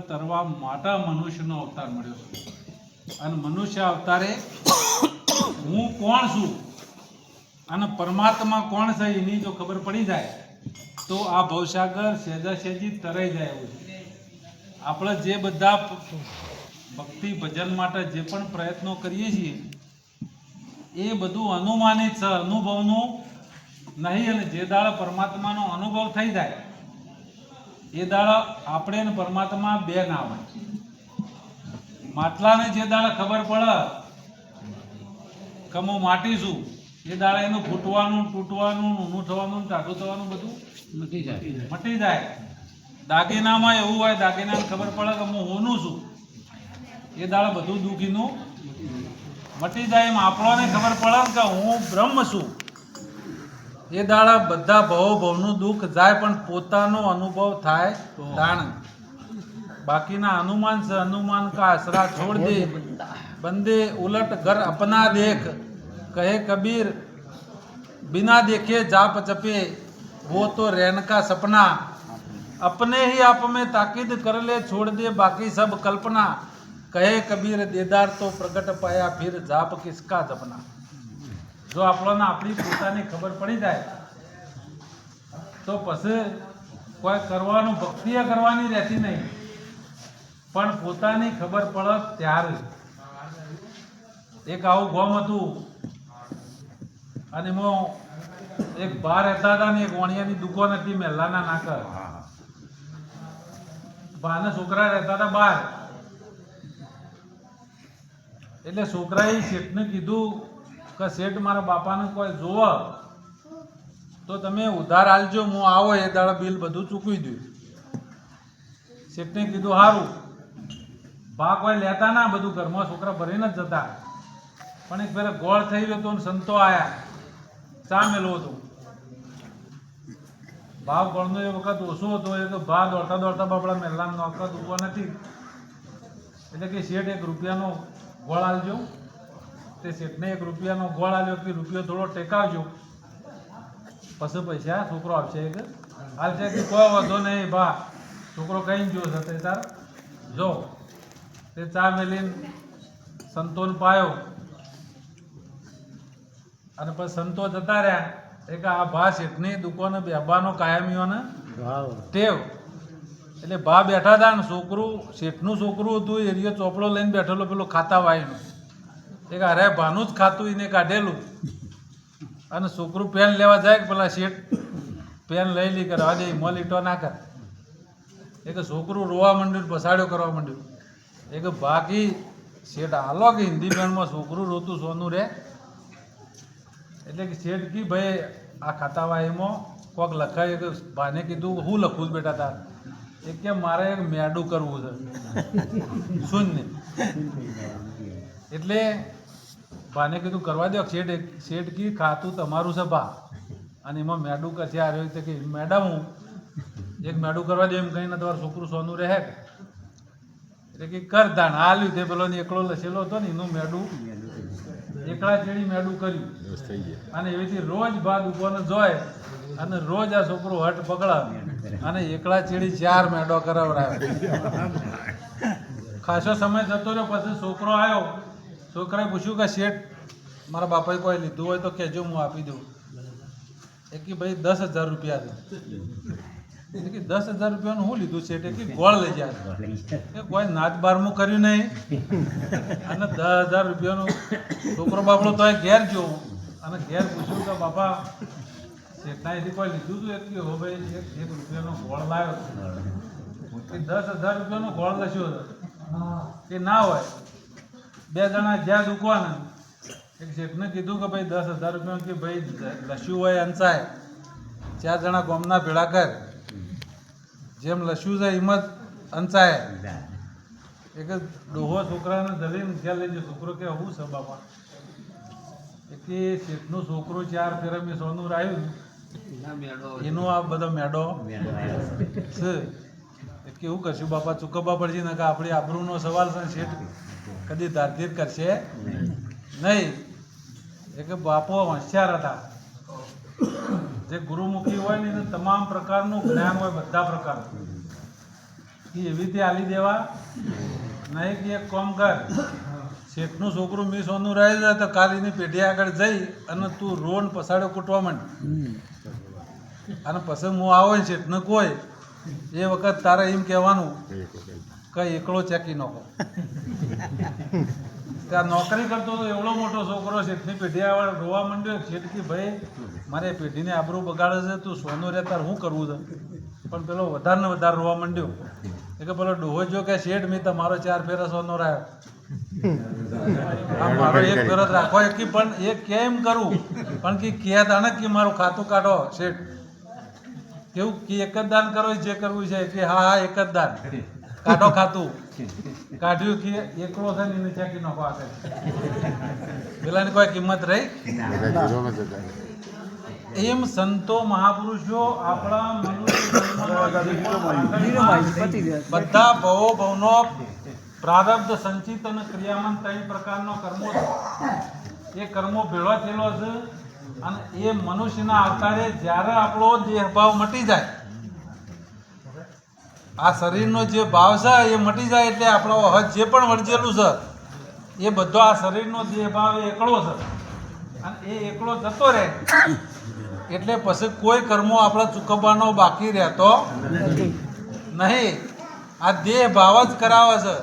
તરવા માટે મનુષ્યનો અવતાર મળ્યો છે અને મનુષ્ય અવતારે હું કોણ છું અને પરમાત્મા કોણ છે એની જો ખબર પડી જાય તો આ ભવસાગર સહેજા સહેજી તરાઈ જાય એવું છે. આપણે જે બધા ભક્તિ ભજન માટે જે પણ પ્રયત્નો કરીએ છીએ એ બધું અનુમાનિત છે, અનુભવનું નહીં. અને જે દાડા પરમાત્માનો અનુભવ થઈ જાય એ દાડા આપણે ને પરમાત્મા બે ના હોય. માટલાને જે દાડા ખબર પડે કે હું માટી છું એ દાડા એનું ફૂટવાનું, તૂટવાનું, ઊનું થવાનું, ટાઢું થવાનું બધું મટી જાય. દાગીનામાં એવું હોય, દાગીનાને ખબર પડે કે હું હોનું છું એ દાડા બધું દુઃખીનું મટી જાય. એમ આપણને ખબર પડે કે હું બ્રહ્મ છું એ દાડા બધા ભવનું દુઃખ જાય, પણ પોતાનો અનુભવ થાય તાણ. બાકીના અનુમાન છે, અનુમાન કા આશરા છોડ દે બંદે ઉલટ ઘર અપના દેખ, કહે કબીર बिना देखे जाप जपे वो तो रैन का सपना, अपने ही आप में ताकीद कर ले छोड़ दे बाकी सब कल्पना, કહે કબીર દેદાર તો પ્રગટ પાયા ફિર જાપ કિસકા જપના. જો આપણને આપણી પોતાની ખબર પડી જાય તો પછી કોઈ કરવાનું ભક્તિએ કરવાની રહેતી નહીં, પણ પોતાની ખબર પડે ત્યારે. એક આવું ગામ હતું અને એમાં એક બહાર રહેતા હતા ને એક વણિયાની દુકાન હતી મહેલાના નાકર. બાના છોકરા રહેતા હતા બહાર. એટલે છોકરાએ શેઠને કીધું કે શેઠ મારા બાપાને કોઈ જોવો તો તમે ઉધાર આલજો, હું આવો એ દાડા બિલ બધું ચૂકવી દઉં. શેઠને કીધું સારું. બા કોઈ લેતા ના, બધું ઘરમાં છોકરા ભરીને જ જતા. પણ એક પેલા ગોળ થઈ ગયો તો સંતો આયા, ચા મેળવો હતો. ભાવ ગોળનો એ વખત ઓછો હતો એ તો ભા દોડતા દોડતા બાપડા મહેલાને નોકર ઉભો નથી. એટલે કે શેઠ એક રૂપિયાનો ગોળ આલજો. તે શેઠને એક રૂપિયાનો ગોળ આલ્યો કે રૂપિયો થોડો ટેકાવજો, પછી પૈસા છોકરો આપશે. એક હાલશે કે કોઈ વાંધો નહીં ભા, છોકરો કઈ ગયો છે તે તાર જો. તે ચા મેલીને સંતોને પાયો અને પછી સંતો જતા રહ્યા. એક આ ભા શેઠની દુકાને બેબાનો કાયમીઓને ટેવ. એટલે ભા બેઠા હતા ને છોકરું, શેઠનું છોકરું હતું, એરિયો ચોપડો લઈને બેઠેલો પેલો ખાતા વાયનો. એક અરે ભાનું જ ખાતું એને કાઢેલું અને છોકરું પેન લેવા જાય કે પેલા શેઠ પેન લઈ લી કરે આજે મલ ઈટો ના કર. એક છોકરું રોવા માંડ્યું, બસાડ્યો કરવા માંડ્યું. એક બાકી શેઠ હાલો કે હિન્દી પેનમાં છોકરું રોતું સોનું રે. એટલે કે શેઠ કી ભાઈ આ ખાતા વાયમાં કોક લખાય કે ભાને કીધું હું લખું છું બેટા તાર. એ કે મારે એક મેડું કરવું છે શૂન્ય. એટલે ભાને કીધું કરવા દો. શેઠ કી ખાતું તમારું છે ભા અને એમાં મેડું કરશે. આ રીતે કે મેડમ હું એક મેડું કરવા દે એમ કહીને તમારું છોકરું સોનું રહે. એટલે કે કર દાણ હાલ્યું. તે પેલો એકલો લસેલો હતો ને એનું મેડું એકલા ચેડી મેડું કર્યું. અને એવીથી રોજ ભા દુકાને જોય અને રોજ આ છોકરો હટ પકડા અને એકલા ચેડી 4 મેડો કરાવડાવે. ખાસો સમય જતો રહ્યો. પછી છોકરો આવ્યો. છોકરાએ પૂછ્યું કે શેઠ મારા બાપાએ કોઈ લીધું હોય તો કહેજો, હું આપી દઉં. એ કે ભાઈ 10,000 રૂપિયા છે. એટલે કે 10,000 રૂપિયાનું શું લીધું છે? એટલે કે ગોળ લઈ જાય. એ કોઈ નાચ બારમું કર્યું નહીં અને 10,000 રૂપિયાનું. છોકરો બાપડો તો ઘેર ગયો અને ઘેર પૂછ્યું કે બાપા શેઠના એથી કોઈ લીધું હતું? એટલે હો ભાઈ 1 રૂપિયાનો ગોળ લાવ્યો. એ 10,000 રૂપિયાનો ગોળ લસ્યો હતો કે ના હોય. 2 જણા જ્યાં દુકાન એક શેઠને કીધું કે ભાઈ 10,000 રૂપિયા કે ભાઈ લસ્યું હોય અંચાય 4 જણા ગોમના ભેળા કર, જેમ લસ્યું છે એમ જ અંચાય. એક ડોહો છોકરાને ધરીને ઘેર લઈ ગયો. છોકરો કે શું છે બાપા? એ કે શેઠનું છોકરું 4 ફેરા મેં સોનું રાખ્યું એનો આ બધો મેડો છે. એ કે શું કરશું બાપા? ચૂકવવા પડશે ને કે આપણી આબરૂનો સવાલ છે. શેઠ કદી ધારધીર કરશે નહીં એ કે બાપો હોશિયાર હતા. જે ગુરુમુખી હોય ને એને તમામ પ્રકારનું જ્ઞાન હોય, બધા પ્રકારનું. એ એવી રીતે આલી દેવા નહીં કે એક કામ કર, શેઠનું છોકરું મી સોનું રહે જાય તો કાલ એની પેઢી આગળ જઈ અને તું રોન પસાડ્યો કૂટવા માંડ. અને પછી હું આવો ને શેઠને કોઈ એ વખત તારે એમ કહેવાનું કે એકલો ચેકી નાખો. ત્યાં નોકરી કરતો તો એવડો મોટો છોકરો શેઠની પેઢી આગળ રોવા માંડ્યો. શેઠ કે ભાઈ મારે પેઢીને આબરૂ બગાડે છે, તું સોનું રે તાર શું કરવું છે? પણ પેલો વધારે ને વધારે રોવા માંડ્યો. એ કે પેલો ડોહો જો કે શેઠ મેં તમારો 4 ફેરા સોનો રાખ્યો, મારો 1 ફેરો રાખો. પણ એ કેમ કરું? પણ કે તાને કે મારું ખાતું કાઢો શેઠ. કેવું કે એક જ દાન કરો જે કરવું છે? કે હા હા એક જ દાન કાઢો. ખાતું કાઢ્યું કે એકલો છે ને એને ચેકી નાખો આગળ. પેલાની કોઈ કિંમત રહી? એમ સંતો મહાપુરુષો આપણા બધા ભવો ભવનો પ્રારબ્ધ સંચિત અને ક્રિયામન 3 પ્રકારનો કર્મો છે. એ કર્મો ભેળો થયેલો છે અને એ મનુષ્યના અવતારે જ્યારે આપણો દેહ ભાવ મટી જાય, આ શરીરનો જે ભાવ છે એ મટી જાય એટલે આપણો હજ જે પણ વર્જેલું છે એ બધો આ શરીરનો દેહ ભાવ એ એકલો છે. અને એ એકલો જતો રહે એટલે પછી કોઈ કર્મો આપણે ચૂકવવાનો બાકી રહેતો નહીં. આ દેહ ભાવ જ કરાવે છે.